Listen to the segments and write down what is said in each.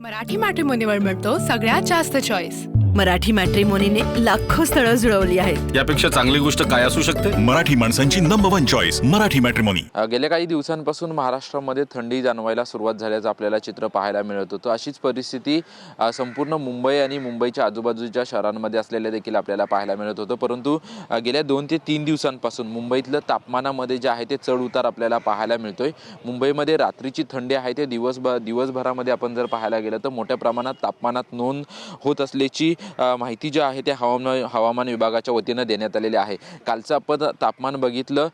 मराठी मॅट्रिमोनीवर मिळतो सगळ्यात जास्त चॉईस। मराठी मॅट्रिमोनीने लाखो स्थळं जुळवली आहेत। यापेक्षा चांगली गोष्ट काय असू शकते? मराठी माणसांची नंबर 1 चॉईस मराठी मॅट्रिमोनी। गेल्या काही दिवसांपासून महाराष्ट्रामध्ये थंडी जाणवायला सुरुवात झाल्याचं आपल्याला चित्र पाहायला मिळत होतं। अशीच परिस्थिती संपूर्ण मुंबई आणि मुंबईच्या आजूबाजूच्या शहरांमध्ये असलेल्या देखील आपल्याला पाहायला मिळत होतं। परंतु गेल्या 2 ते 3 दिवसांपासून मुंबईतलं तापमानामध्ये जे आहे ते चढ उतार आपल्याला पाहायला मिळतोय। मुंबईमध्ये रात्रीची थंडी आहे ते दिवसभरामध्ये आपण जर पाहायला गेलं तर मोठ्या प्रमाणात तापमानात नोंद होत असल्याची माहिती जी आहे ते हवामान विभागाच्या वतीनं देण्यात आलेली आहे। कालचं आपण तापमान बघितलं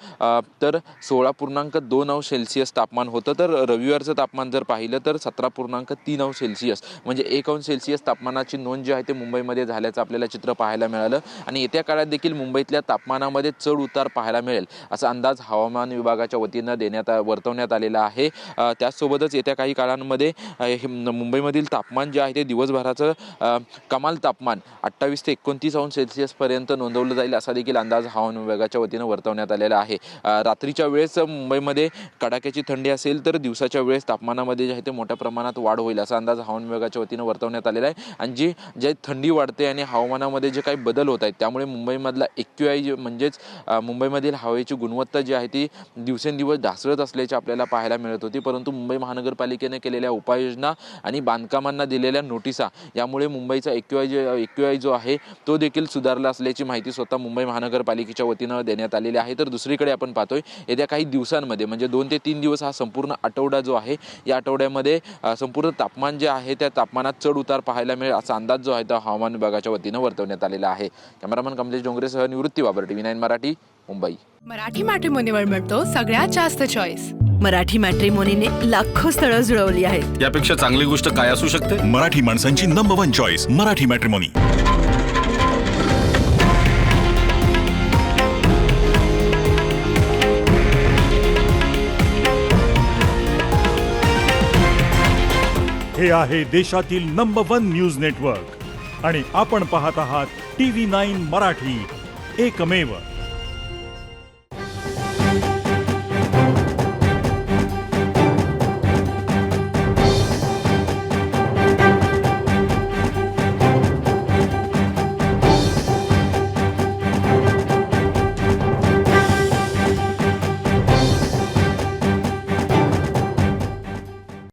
तर 16.2 अंश सेल्सिअस तापमान होतं, तर रविवारचं तापमान जर पाहिलं तर 17.3 अंश सेल्सिअस म्हणजे 1 अंश सेल्सिअस तापमानाची नोंद जी आहे ते मुंबईमध्ये झाल्याचं आपल्याला चित्र पाहायला मिळालं। आणि येत्या काळात देखील मुंबईतल्या तापमानामध्ये चढ उतार पाहायला मिळेल असा अंदाज हवामान विभागाच्या वतीनं वर्तवण्यात आलेला आहे। त्याचसोबतच येत्या काही काळांमध्ये मुंबईमधील तापमान जे आहे ते दिवसभराचं कमाल तापमान 28 ते 29 अंश सेल्सिअस पर्यंत नोंदवलं जाईल असा देखील अंदाज हवामान विभागाच्या वतीनं वर्तवण्यात आलेला आहे। रात्रीच्या वेळेस मुंबईमध्ये कडाक्याची थंडी असेल तर दिवसाच्या वेळेस तापमानामध्ये जे आहे ते मोठ्या प्रमाणात वाढ होईल असा अंदाज हवामान विभागाच्या वतीनं वर्तवण्यात आलेला आहे। आणि जे थंडी वाढते आणि हवामानामध्ये जे काही बदल होत आहेत त्यामुळे मुंबईमधला AQI म्हणजेच मुंबईमधील हवेची गुणवत्ता जी आहे ती दिवसेंदिवस ढासळत असल्याची आपल्याला पाहायला मिळत होती। परंतु मुंबई महानगरपालिकेने केलेल्या उपाययोजना आणि बांधकामांना दिलेल्या नोटिसा यामुळे मुंबईचा AQI जो आहे तो देखील सुधारला असल्याची माहिती स्वतः मुंबई महानगरपालिकेच्या वतीनं देण्यात आलेली आहे। तर दुसरीकडे आपण पाहतोय येत्या काही दिवसांमध्ये म्हणजे 2 ते 3 दिवस हा संपूर्ण आठवडा जो आहे या आठवड्यामध्ये संपूर्ण तापमान जे आहे त्या तापमानात चढ उतार पाहायला मिळेल असा अंदाज जो आहे तो हवामान विभागाच्या वतीनं वर्तवण्यात आलेला आहे। कॅमेरामन कमलेश डोंगरेसह निवृत्ती वाबर TV9 मराठी मुंबई। मराठी मॅट्रिमोनीवर मिळतो सगळ्यात जास्त चॉईस। मराठी मॅट्रिमोनीने लाखो स्थळं जुळवली आहेत। यापेक्षा चांगली गोष्ट काय असू शकते? मराठी माणसांची नंबर 1 चॉईस मराठी मॅट्रिमोनी। हे आहे देशातील नंबर 1 न्यूज नेटवर्क आणि आपण पाहत आहात TV9 मराठी, एकमेव।